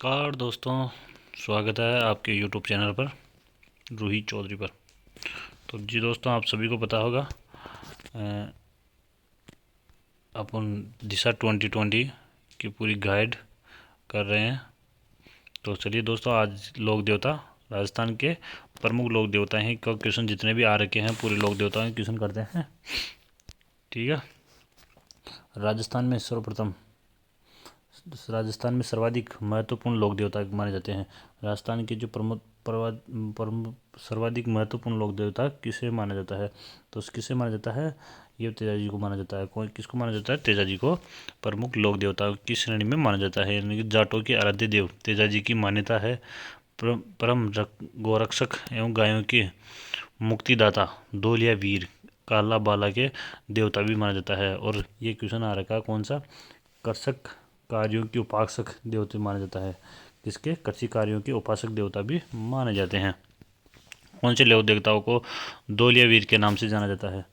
नमस्कार दोस्तों, स्वागत है आपके यूट्यूब चैनल पर रूही चौधरी पर। तो जी दोस्तों, आप सभी को पता होगा अपन दिशा 2020 की पूरी गाइड कर रहे हैं। तो चलिए दोस्तों, आज लोक देवता राजस्थान के प्रमुख लोक देवता हैं का क्वेश्चन जितने भी आ रखे हैं पूरे लोक देवताओं के क्वेश्चन करते हैं। ठीक है। राजस्थान में सर्वाधिक महत्वपूर्ण लोक देवता माने जाते हैं। राजस्थान के जो सर्वाधिक महत्वपूर्ण लोक देवता किसे माना जाता है? तो किसे माना जाता है? ये तेजा जी को माना जाता है। कौन किसको माना जाता है? तेजा जी को प्रमुख लोक देवता की श्रेणी में माना जाता है। यानी कि जाटों के आराध्य देव तेजा जी की मान्यता है। परम गोरक्षक एवं गायों के मुक्तिदाता धोलिया वीर काला बाला के देवता भी माना जाता है। और ये क्वेश्चन आ रखा है कौन सा? कर्षक कार्यों के उपासक देवता माना जाता है। किसके? कृषि कार्यों के उपासक देवता भी माने जाते हैं। कौन से लोक देवताओं को धोलिया वीर के नाम से जाना जाता है?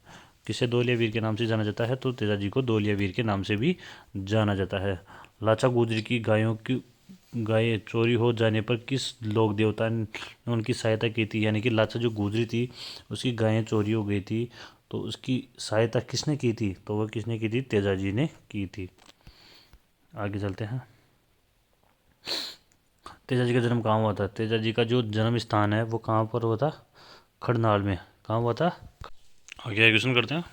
किसे धोलिया वीर के नाम से जाना जाता है? तो तेजा जी को धोलिया वीर के नाम से भी जाना जाता है। लाचा गुजरी की गायें चोरी हो जाने पर किस लोक देवता ने उनकी सहायता की थी? यानी कि लाचा जो गुजरी थी उसकी गायें चोरी हो गई थी, तो उसकी सहायता किसने की थी? तो वह किसने की थी? तेजा जी ने की थी। आगे चलते हैं। तेजा जी का जन्म कहाँ हुआ था? तेजा जी का जो जन्म स्थान है वो कहाँ पर हुआ था? खड़नाल में। कहाँ हुआ था? आगे क्वेश्चन करते हैं।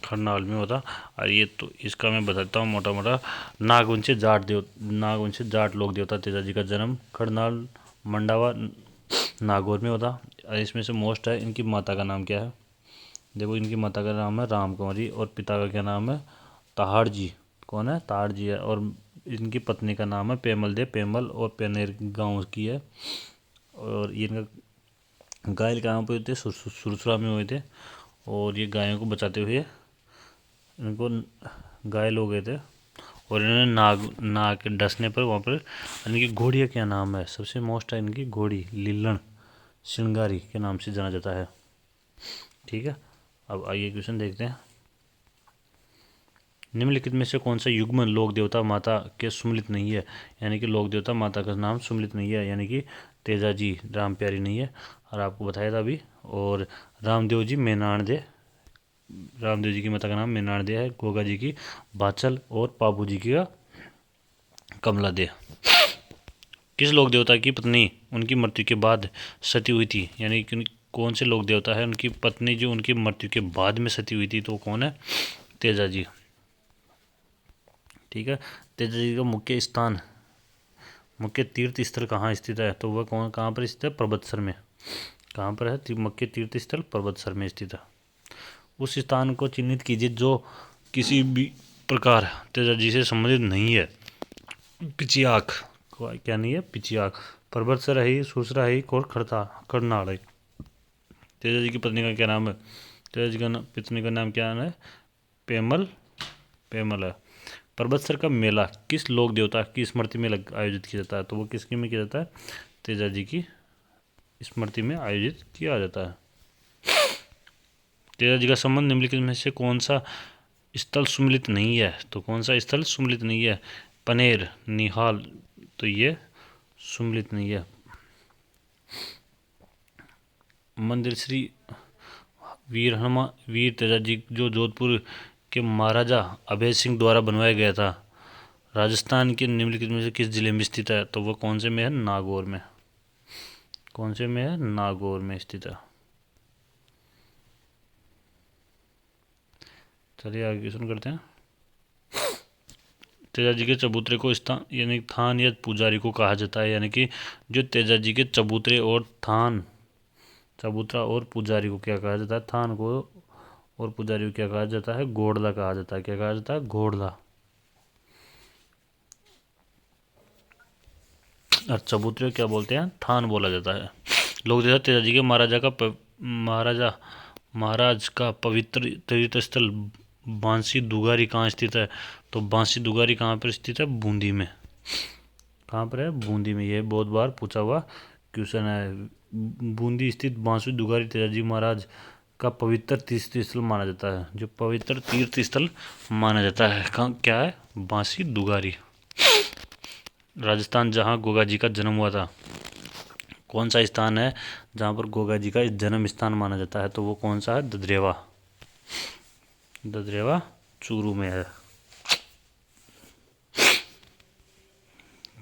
खड़नाल में हुआ था। और ये तो इसका मैं बताता हूँ मोटा मोटा। नागवंशी जाट लोक देवता तेजा जी का जन्म खड़नाल मंडावा नागौर में होता। इसमें से मोस्ट है, इनकी माता का नाम क्या है? देखो, इनकी माता का नाम है राम कुंवरी और पिता का क्या नाम है? ताहाड़ जी। कौन है? ताहाड़ जी है। और इनकी पत्नी का नाम है पेमल दे। पेमल और पेनेर गांव की है। और ये इनका घायल कहाँ पे हुए थे? सुरसुरा में हुए थे। और ये गायों को बचाते हुए इनको घायल हो गए थे। और इन्होंने नाग के डसने पर वहाँ पर इनकी घोड़ी का क्या नाम है? सबसे मोस्ट है इनकी घोड़ी लीलन श्रृंगारी के नाम से जाना जाता है। ठीक है। अब आइए क्वेश्चन देखते हैं। निम्नलिखित में से कौन सा युग्म लोक देवता माता के सुमलित नहीं है? यानी कि लोक देवता माता का नाम सुमलित नहीं है। यानी कि तेजा जी राम प्यारी नहीं है, और आपको बताया था अभी। और रामदेव जी मेनाण दे, रामदेव जी की माता का नाम मेनाण दे है। गोगा जी की बाचल और पाबू जी की कमला दे। किस लोक देवता की पत्नी उनकी मृत्यु के बाद सती हुई थी? यानी कि कौन से लोक देवता है उनकी पत्नी जो उनकी मृत्यु के बाद में सती हुई थी? तो कौन है? तेजा जी। ठीक है। तेजा जी का मुख्य तीर्थ स्थल कहाँ स्थित है? तो वह कहाँ पर स्थित है? पर्वतसर में। कहाँ पर है मुख्य तीर्थ स्थल? पर्वतसर में स्थित है। उस स्थान को चिन्हित कीजिए जो किसी भी प्रकार तेजा जी से संबंधित नहीं है। पिचियाक। क्या नहीं है? पिचियाक। पर्वतसर है, सुरसरा है और खड़नाड़ है। तेजा जी की पत्नी का क्या नाम है? तेजा जी का पत्नी का नाम क्या है? पेमल है। पर्वतसर का मेला किस लोक देवता की स्मृति में आयोजित किया जाता है? तो वो किसके में किया जाता है? तेजा जी की स्मृति में आयोजित किया जाता है। तेजा जी का संबंध निम्नलिखित में से कौन सा स्थल सुमिलित नहीं है? तो कौन सा स्थल सुमिलित नहीं है? पनेर, निहाल, तो ये सुमिलित नहीं है। मंदिर श्री वीर तेजा जी जो जोधपुर के महाराजा अभय सिंह द्वारा बनवाया गया था, राजस्थान के निम्नलिखित में से किस जिले में स्थित है? तो वह कौन से में है? नागौर में। कौन से में है? नागौर में स्थित है। चलिए आगे क्वेश्चन करते हैं। तेजा जी के चबूतरे को स्थान यानी थान या पुजारी को कहा जाता है। यानी कि जो तेजा जी के चबूतरे और थान, चबूतरा और पुजारी को क्या कहा जाता है? थान को और पुजारी को क्या कहा जाता है? घोड़ला कहा जाता है। क्या कहा जाता है? घोड़ला। और चबूतरे क्या बोलते हैं? थान बोला जाता है। लोग देवता तेजा जी के महाराज का पवित्र तीर्थ स्थल बांसी दुगारी कहाँ स्थित है? तो बांसी दुगारी कहाँ पर स्थित है? बूंदी में। कहाँ पर है? बूंदी में। ये बहुत बार पूछा हुआ क्वेश्चन है। बूंदी स्थित बांसी दुगारी तेजा जी महाराज का पवित्र तीर्थ स्थल माना जाता है। जो पवित्र तीर्थ स्थल माना जाता है कहाँ क्या है? बांसी दुगारी, राजस्थान, जहाँ गोगा जी का जन्म हुआ था। कौन सा स्थान है जहाँ पर गोगा जी का जन्म स्थान माना जाता है? तो वो कौन सा है? ददरेवा। ददरेवा चूरू में है।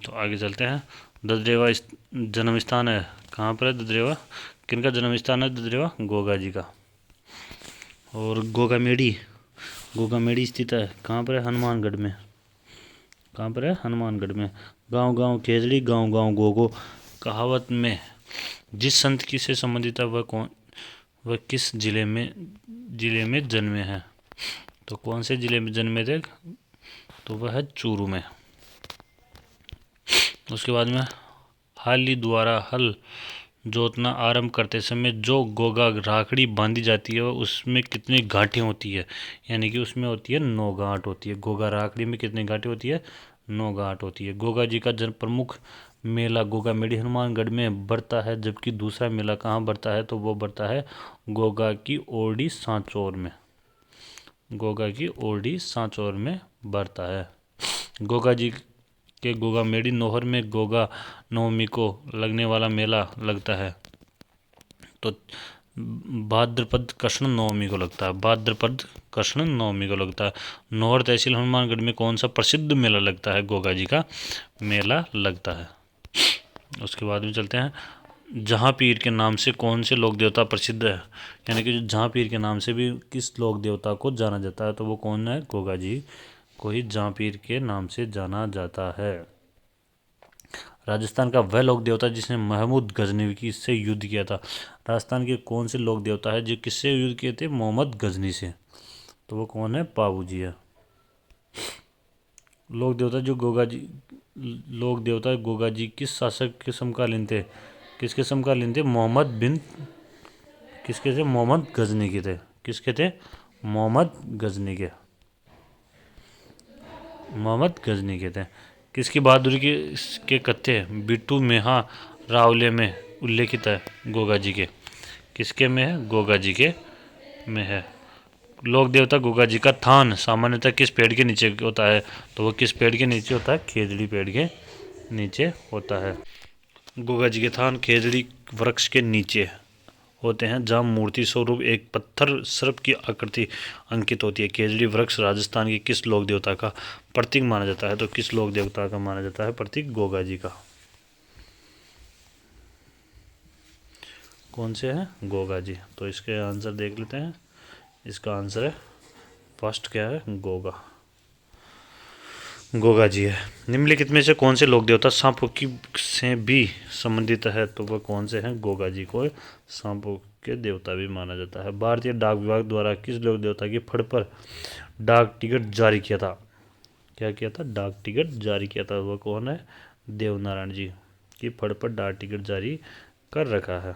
तो आगे चलते हैं। ददरेवा जन्म स्थान है कहाँ पर है? ददरेवा किनका जन्म स्थान है? ददरेवा गोगा जी का। और गोगामेड़ी, गोगामेड़ी स्थित है कहाँ पर है? हनुमानगढ़ में। कहाँ पर है? हनुमानगढ़ में। गांव गांव खेजड़ी, गांव गांव गोगो कहावत में जिस संत की से संबंधित है वह किस जिले में जन्मे हैं? तो कौन से जिले में जन्मे थे? तो वह है चूरू में। उसके बाद में हाली द्वारा हल जोतना आरंभ करते समय जो गोगा राखड़ी बांधी जाती है उसमें कितनी गांठें होती है? यानी कि उसमें होती है 9 गांठ होती है। गोगा राखड़ी में कितनी गांठें होती है? 9 गांठ होती है। गोगा जी का जन्म प्रमुख मेला गोगामेड़ी हनुमानगढ़ में बढ़ता है, जबकि दूसरा मेला कहाँ बढ़ता है? तो वो बढ़ता है गोगा की ओरडी सांचौर में। गोगा की ओरडी सांचौर में बढ़ता है। गोगा जी के गोगामेड़ी नौहर में गोगा नवमी को लगने वाला मेला लगता है। तो भाद्रपद कृष्ण नवमी को लगता है। भाद्रपद कृष्ण नवमी को लगता है। नौहर तहसील हनुमानगढ़ में कौन सा प्रसिद्ध मेला लगता है? गोगा जी का मेला लगता है। उसके बाद में चलते हैं। जहाँ पीर के नाम से कौन से लोक देवता प्रसिद्ध है? यानी कि जहाँ पीर के नाम से भी किस लोक देवता को जाना जाता है? तो वो कौन है? गोगा जी को ही जहाँ पीर के नाम से जाना जाता है। राजस्थान का वह लोक देवता जिसने महमूद गजनवी से युद्ध किया था। राजस्थान के कौन से लोक देवता है जो किससे युद्ध किए थे? मोहम्मद गजनी से। तो वो कौन है? पाबू जी है। लोक देवता जो गोगा जी लोक देवता गोगा जी किस शासक के समकालीन थे? किसके समकालीन थे? किसके थे? मोहम्मद गजनी के थे। किसके थे? मोहम्मद गजनी के। मोहम्मद गजनी के थे। किसकी बहादुरी के कथ्य बिट्टू मेहा रावले में उल्लेखित है? गोगा जी के। किसके में है? गोगा जी के में है। लोक देवता गोगा जी का थान सामान्यतः किस पेड़ के नीचे होता है? तो वो किस पेड़ के नीचे होता है? खेजड़ी पेड़ के नीचे होता है। गोगा जी के थान खेजड़ी वृक्ष के नीचे होते हैं, जहाँ मूर्ति स्वरूप एक पत्थर सर्प की आकृति अंकित होती है। खेजड़ी वृक्ष राजस्थान के किस लोक देवता का प्रतीक माना जाता है? तो किस लोक देवता का माना जाता है प्रतीक? गोगा जी का। कौन से हैं? गोगा जी। तो इसके आंसर देख लेते हैं। इसका आंसर है फर्स्ट क्या है? गोगा। गोगा जी है। निम्नलिखित में से कौन से लोक देवता सांपों की से भी संबंधित है? तो वह कौन से हैं? गोगा जी को सांपों के देवता भी माना जाता है। भारतीय डाक विभाग द्वारा किस लोक देवता की फड़ पर डाक टिकट जारी किया था? क्या किया था? डाक टिकट जारी किया था। वह कौन है? देवनारायण जी की फड़ पर डाक टिकट जारी कर रखा है।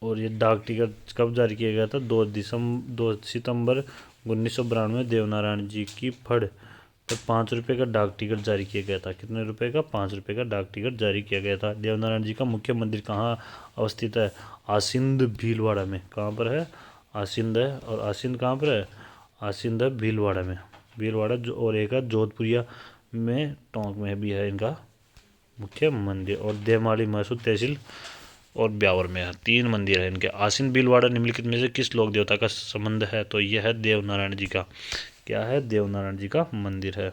और ये डाक टिकट कब जारी किया गया था? 2 सितंबर 1992 देवनारायण जी की फड़ पर 5 रुपये का डाक टिकट जारी किया गया था। कितने रुपए का? 5 रुपये का डाक टिकट जारी किया गया था। देवनारायण जी का मुख्य मंदिर कहाँ अवस्थित है? आसिंद भीलवाड़ा में। कहाँ पर है? आसिंद है। और आसिंद कहाँ पर है? आसिंद है भीलवाड़ा में। भीलवाड़ा जो और एक है जोधपुरिया में, टोंक में भी है इनका मुख्य मंदिर। और देवमाली मैसूर तहसील और ब्यावर में है। 3 मंदिर है इनके। आसिन भीलवाड़ा निम्नलिखित में से किस लोक देवता का संबंध है? तो यह है देवनारायण जी का। क्या है? देवनारायण जी का मंदिर है।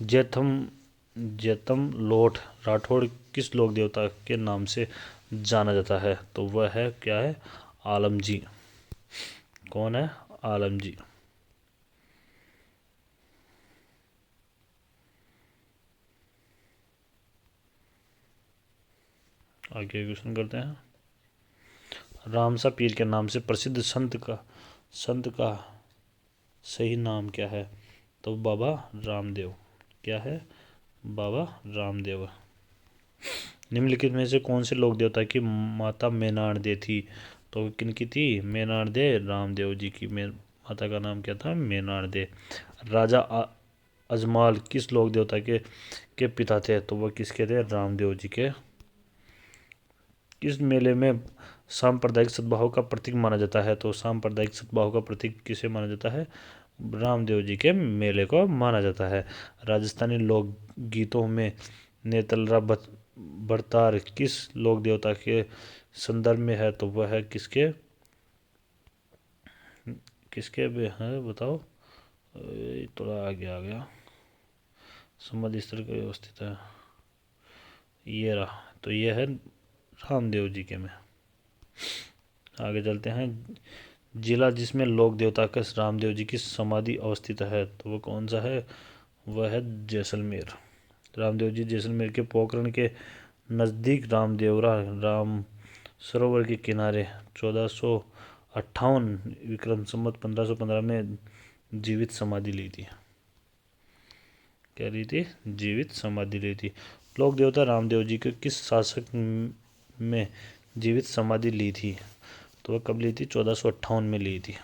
जैतम लोठ राठौड़ किस लोक देवता के नाम से जाना जाता है? तो वह है क्या है? आलम जी। कौन है? आलम जी। आगे क्वेश्चन करते हैं। रामसा पीर के नाम से प्रसिद्ध संत का सही नाम क्या है? तो बाबा रामदेव। क्या है? बाबा रामदेव। निम्नलिखित में से कौन से लोक देवता की माता मेनार्दे थी? तो किनकी थी? मेनार्दे रामदेव जी की। माता का नाम क्या था? मेनार्दे। राजा अजमाल किस लोक देवता के पिता थे? तो वह किसके थे? रामदेव जी के किस मेले में सांप्रदायिक सद्भाव का प्रतीक माना जाता है? तो सांप्रदायिक सद्भाव का प्रतीक किसे माना जाता है? रामदेव जी के मेले को माना जाता है। राजस्थानी लोक गीतों में नेतलरा भरतार किस लोक देवता के संदर्भ में है? तो वह है किसके है बताओ। थोड़ा आगे आ गया। समाधि स्थल का व्यवस्थित है, ये रहा। तो ये है रामदेव जी के में। आगे चलते हैं। जिला जिसमें लोक देवता का रामदेव जी की समाधि अवस्थित है, तो वो कौन सा है? वह है जैसलमेर। रामदेव जी जैसलमेर के पोखरण के नज़दीक रामदेवरा राम सरोवर के किनारे 1458 विक्रम संवत 1515 में जीवित समाधि ली थी। क्या ली थी? जीवित समाधि ली थी। लोक देवता रामदेव जी के किस शासक में जीवित समाधि ली थी? तो वह कब ली थी? 1458 में ली थी।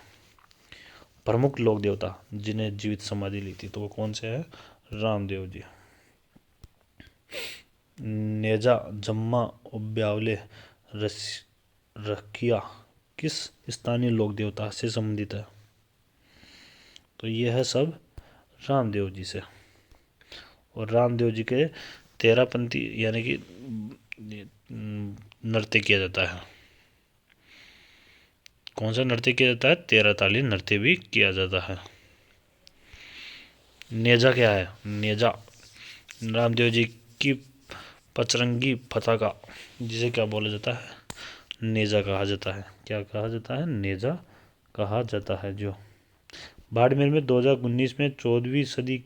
प्रमुख लोक देवता जिन्हें जीवित समाधि ली थी, तो वो कौन से है? रामदेव जी। नेजा जम्मा उब्यावले रखिया किस स्थानीय लोक देवता से संबंधित है? तो ये है सब रामदेव जी से। और रामदेव जी के 13 पंथी यानी कि नृत्य किया जाता है। कौन सा नृत्य किया जाता है? 13 ताली नृत्य भी किया जाता है। नेजा क्या है? नेजा रामदेव जी की पचरंगी पताका, जिसे क्या बोला जाता है? नेजा कहा जाता है। क्या कहा जाता है? नेजा कहा जाता है। जो बाड़मेर में 2019 में 14वीं सदी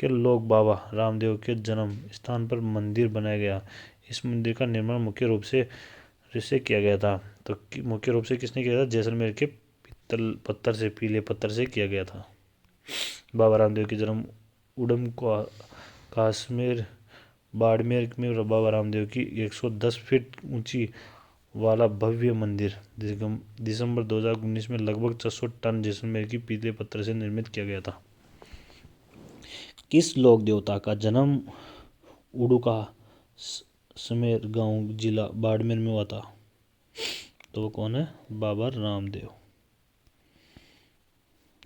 के लोक बाबा रामदेव के जन्म स्थान पर मंदिर बनाया गया। इस मंदिर का निर्माण मुख्य रूप से किया गया था। तो मुख्य रूप से किसने किया था? जैसलमेर के पत्थर से, पीले पत्थर से किया गया था। बाबा रामदेव की जन्म उडम काश्मीर बाड़मेर में बाबा रामदेव की 110 फीट ऊंची वाला भव्य मंदिर दिसंबर 2019 में लगभग 600 टन जैसलमेर की पीले पत्थर से निर्मित किया गया था। किस लोक देवता का जन्म उड़ुका समेर गांव जिला बाड़मेर में हुआ था? तो वो कौन है? बाबा रामदेव।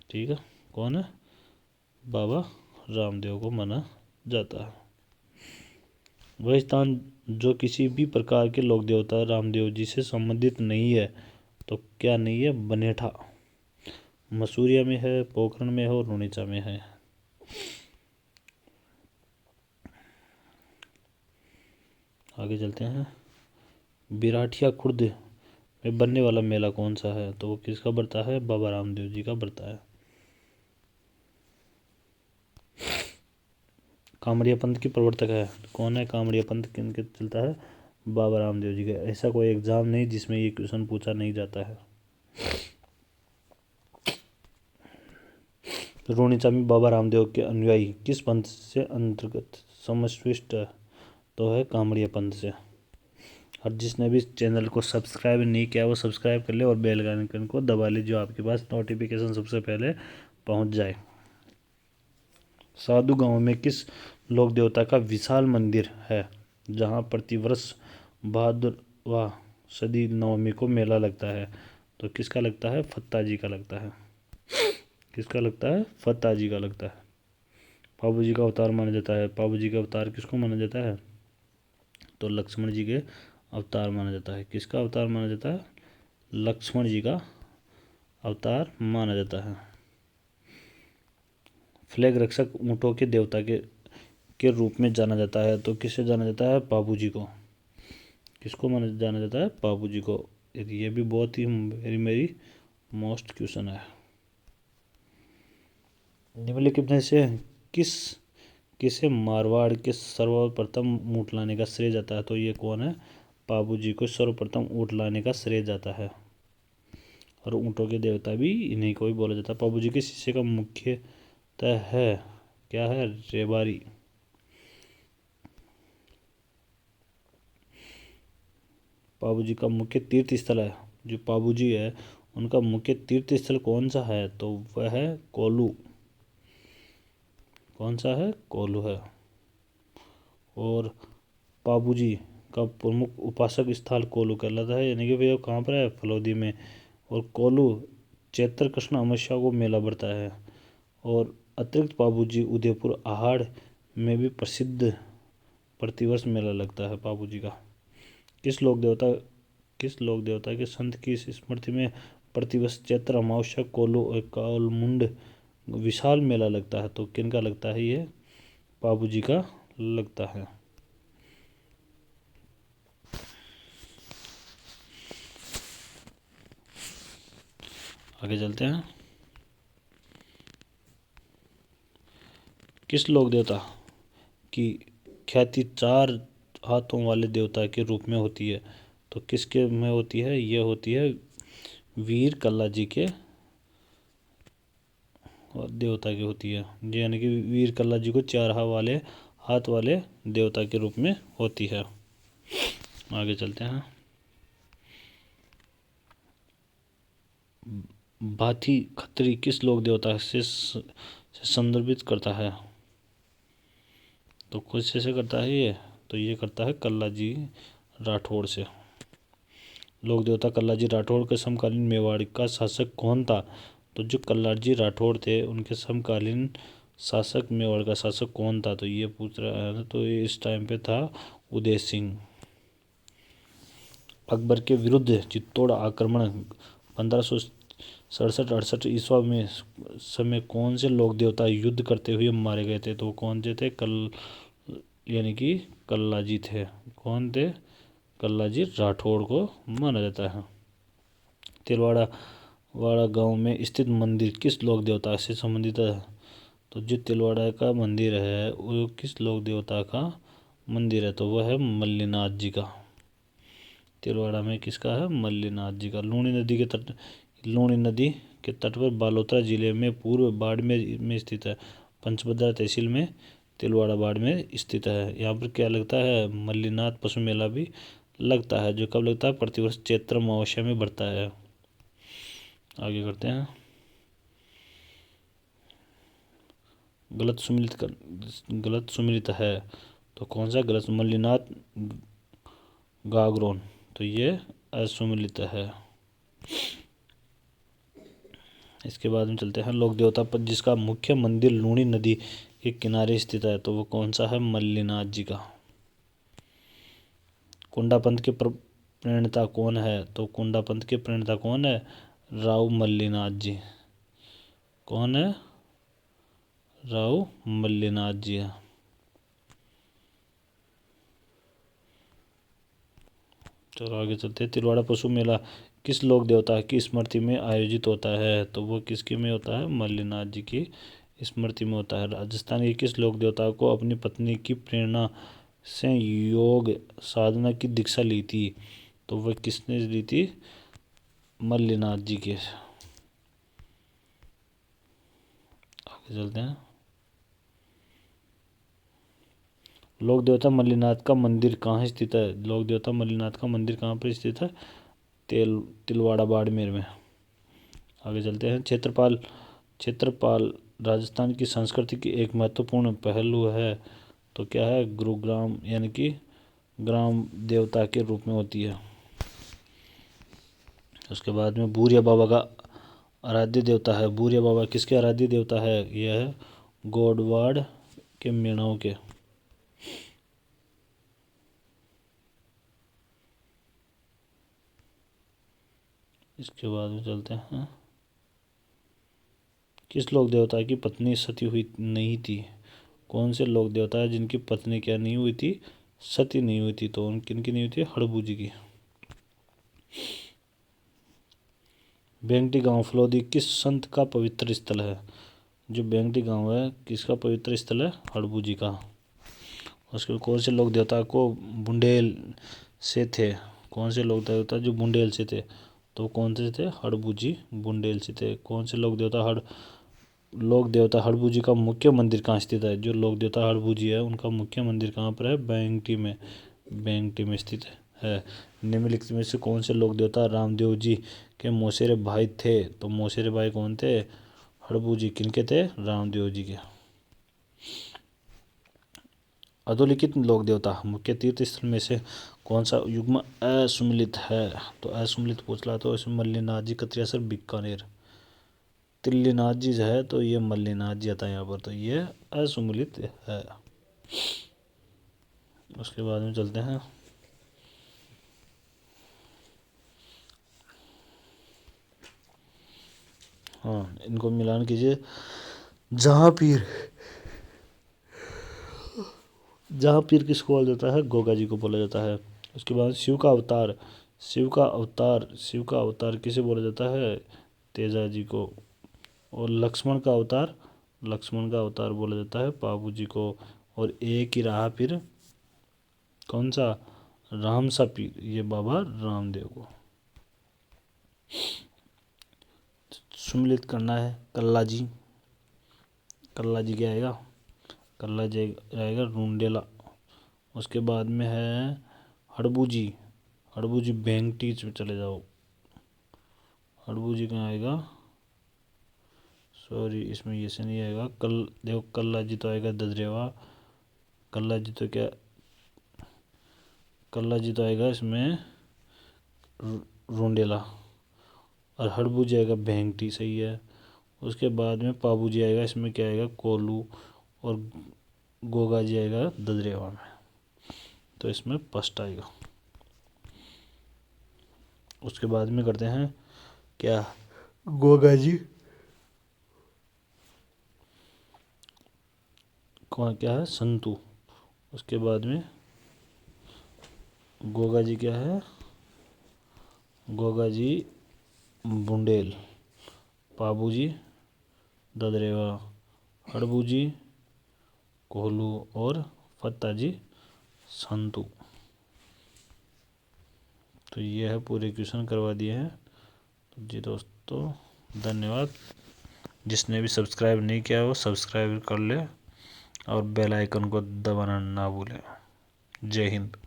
ठीक है, कौन है? बाबा रामदेव को माना जाता है। वह स्थान जो किसी भी प्रकार के लोक देवता रामदेव जी से संबंधित नहीं है, तो क्या नहीं है? बनेठा मसूरिया में है, पोखरण में है और रुणीचा में है। आगे चलते हैं। बिराठिया खुर्द में बनने वाला मेला कौन सा है? तो वो किसका बढ़ता है? बाबा रामदेव जी का बढ़ता है। कामड़िया पंथ की प्रवर्तक है कौन है? कामड़िया पंथ किनके चलता है? बाबा रामदेव जी का। ऐसा कोई एग्जाम नहीं जिसमें ये क्वेश्चन पूछा नहीं जाता है। रुणीचा में बाबा रामदेव के अनुयायी किस पंथ से अंतर्गत समष्टिष्ट है? तो है कामड़िया पंथ से। और जिसने भी चैनल को सब्सक्राइब नहीं किया वो सब्सक्राइब कर ले और बेल आइकन को दबा ले, जो आपके पास नोटिफिकेशन सबसे पहले पहुंच जाए। साधु गांव में किस लोक देवता का विशाल मंदिर है जहां प्रतिवर्ष भाद्रवा सदी नवमी को मेला लगता है? तो किसका लगता है? फत्ता जी का लगता है। किसका लगता है? फत्ता जी का लगता है। पाबू जी का अवतार माना जाता है। पाबू जी का अवतार किसको माना जाता है? तो लक्ष्मण जी के अवतार माना जाता है। किसका अवतार माना जाता है? लक्ष्मण जी का अवतार माना जाता है। फ्लैग रक्षक ऊँटों के देवता के रूप में जाना जाता है, तो किससे जाना जाता है? पाबू जी को। किसको जाना जाता है? पाबू जी को। ये भी बहुत ही मेरी मोस्ट क्वेश्चन है। निम्नलिखित में से किसे मारवाड़ के सर्वप्रथम ऊँट लाने का श्रेय जाता है? तो ये कौन है? पाबू जी को सर्वप्रथम ऊँट लाने का श्रेय जाता है। और ऊँटों के देवता भी इन्हीं को ही बोला जाता है। पाबू जी के शिष्य का मुख्यतः है क्या है? रेबारी। पाबू जी का मुख्य तीर्थ स्थल है, जो पाबू जी है उनका मुख्य तीर्थ स्थल कौन सा है? तो वह है कोल्लू। कौन सा है? कोल्लू है। और पाबू जी का प्रमुख उपासक स्थल कोलू कहलाता है, यानी कि भैया कहाँ पर है, फलौदी में। और कोलू चैत्र कृष्ण अमावस्या को मेला बढ़ता है। और अतिरिक्त बाबूजी उदयपुर आहाड़ में भी प्रसिद्ध प्रतिवर्ष मेला लगता है बाबूजी का। किस लोक देवता के संत की स्मृति में प्रतिवर्ष चैत्र अमावस्या कोलू और कालमुंड विशाल मेला लगता है? तो किनका लगता है ये? बाबूजी का लगता है। आगे चलते हैं। किस लोक देवता की ख्याति 4 हाथों वाले देवता के रूप में होती है? तो किसके में होती है? यह होती है वीर कल्ला जी के देवता की होती है, यानी कि वीर कल्ला जी को 4 हाथ वाले देवता के रूप में होती है। आगे चलते हैं। बाथी खत्री किस लोक देवता से संदर्भित करता है? तो खुद से करता है ये? तो ये करता है कल्ला जी राठौड़ से। लोक देवता कल्ला जी राठौड़ के समकालीन मेवाड़ का शासक कौन था? तो जो कल्ला जी राठौड़ थे उनके समकालीन शासक मेवाड़ का शासक कौन था? तो ये पूछ रहा है। तो ये इस टाइम पे था उदय सिंह। अकबर के विरुद्ध चित्तौड़ आक्रमण 1567-68 ईस्वा में समय कौन से लोक देवता युद्ध करते हुए मारे गए थे? तो कौन से थे? यानी कि कल्ला जी थे। कौन थे? कल्ला जी राठौड़ को माना जाता है। तिलवाड़ा वाड़ा गांव में स्थित मंदिर किस लोक देवता से संबंधित है? तो जो तिलवाड़ा का मंदिर है वो किस लोक देवता का मंदिर है? तो वह है मल्लीनाथ जी का। तिलवाड़ा में किसका है? मल्लीनाथ जी का। लूणी नदी के तट पर बालोतरा जिले में पूर्व बाड़मेर में स्थित है। पंचभद्रा तहसील में तिलवाड़ा बाड़मेर स्थित है। यहाँ पर क्या लगता है? मल्लीनाथ पशु मेला भी लगता है, जो कब लगता है? प्रतिवर्ष चैत्र अमावस्या में बढ़ता है। आगे करते हैं। गलत सुमिलित है तो कौन सा गलत? मल्लीनाथ गागरोन, तो ये असुमिलित है। इसके बाद में चलते हैं। लोक देवता पर जिसका मुख्य मंदिर लूणी नदी के किनारे स्थित है, तो वो कौन सा है? मल्लीनाथ जी का। कुंडा पंथ के प्रणेता कौन है? तो कुंडा पंथ के प्रणेता कौन है? राव मल्लीनाथ जी। कौन है? राव मल्लीनाथ जी है। चलो आगे चलते हैं। तिलवाड़ा पशु मेला किस लोक देवता की स्मृति में आयोजित होता है? तो वो किसके में होता है? मल्लीनाथ जी की स्मृति में होता है। राजस्थान के किस लोक देवता को अपनी पत्नी की प्रेरणा से योग साधना की दीक्षा ली थी? तो वह किसने ली थी? मल्लीनाथ जी के। आगे चलते हैं। लोक देवता मल्लीनाथ का मंदिर कहाँ स्थित है? लोक देवता मल्लीनाथ का मंदिर कहाँ पर स्थित है? तिलवाड़ा बाड़मेर में। आगे चलते हैं। क्षेत्रपाल राजस्थान की संस्कृति की एक महत्वपूर्ण पहलू है, तो क्या है? गुरुग्राम, यानी कि ग्राम देवता के रूप में होती है। उसके बाद में बूरिया बाबा का आराध्य देवता है। बूरिया बाबा किसके आराध्य देवता है? यह है गोडवाड़ के मीणाओं के। इसके बाद में चलते हैं। किस लोक देवता की पत्नी सती हुई नहीं थी? कौन से लोक देवता है जिनकी पत्नी क्या नहीं हुई थी? सती नहीं हुई थी। तो किनकी नहीं हुई थी? हड़बू जी की। बेंगटी गांव फलौदी किस संत का पवित्र स्थल है? जो बेंगटी गांव है किसका पवित्र स्थल है? हड़बू जी का। उसके कौन से लोक देवता को बुंडेल से थे? कौन से लोक देवता जो बुंडेल से थे? तो कौन से थे? हड़बू जी बुंडेल से थे। कौन से लोक देवता हड़बू जी का मुख्य मंदिर कहाँ स्थित है? जो लोक देवता हड़बू जी है उनका मुख्य मंदिर कहाँ पर है? बेंगटी में स्थित है। निम्नलिखित में से कौन से लोक देवता रामदेव जी के मौसेरे भाई थे? तो मौसेरे भाई कौन थे? हड़बू जी। किनके थे? रामदेव जी के। अधोलिखित लोक देवता मुख्य तीर्थ स्थल में से कौन सा युग्म असुमिलित है? तो असुमिलित पूछ रहा तो इसमें मल्लीनाथ जी, कत्रियासर, बीकानेर। तिल्लीनाथ जी है तो ये मल्लीनाथ जी आता है यहाँ पर, तो ये असुमिलित है। उसके बाद में चलते हैं हाँ, इनको मिलान कीजिए। जहाँ पीर किसको बोला जाता है? गोगा जी को बोला जाता है। उसके बाद शिव का अवतार, शिव का अवतार किसे बोला जाता है? तेजा जी को। और लक्ष्मण का अवतार बोला जाता है पाबू जी को। और एक ही रहा फिर कौन सा? राम सा पीर, ये बाबा रामदेव को। सुमिलित करना है। कल्ला जी क्या आएगा? कल्ला जी आएगा रूंडेला। उसके बाद में है हड़बू जी बेंगटी में चले जाओ। हड़बू जी कहाँ आएगा? सॉरी, इसमें ये से नहीं आएगा। देखो कल्ला जी तो आएगा ददरेवा। कल्ला जी तो आएगा इसमें रूंडेला। और हड़बू जी आएगा भेंगटी, सही है। उसके बाद में पाबू जी आएगा, इसमें क्या आएगा? कोल्लू। और गोगा जी आएगा ददरेवा में, तो इसमें फर्स्ट आएगा। उसके बाद में करते हैं क्या? गोगा जी कौन क्या है? संतु। उसके बाद में गोगा जी क्या है? गोगा जी बुंडेल। पाबू जी ददरेवा। हड़बू जी कोहलू। और फत्ता जी संतु। तो ये है, पूरे क्वेश्चन करवा दिए हैं। तो जी दोस्तों, धन्यवाद। जिसने भी सब्सक्राइब नहीं किया वो सब्सक्राइब कर ले और बेल आइकन को दबाना ना भूलें। जय हिंद।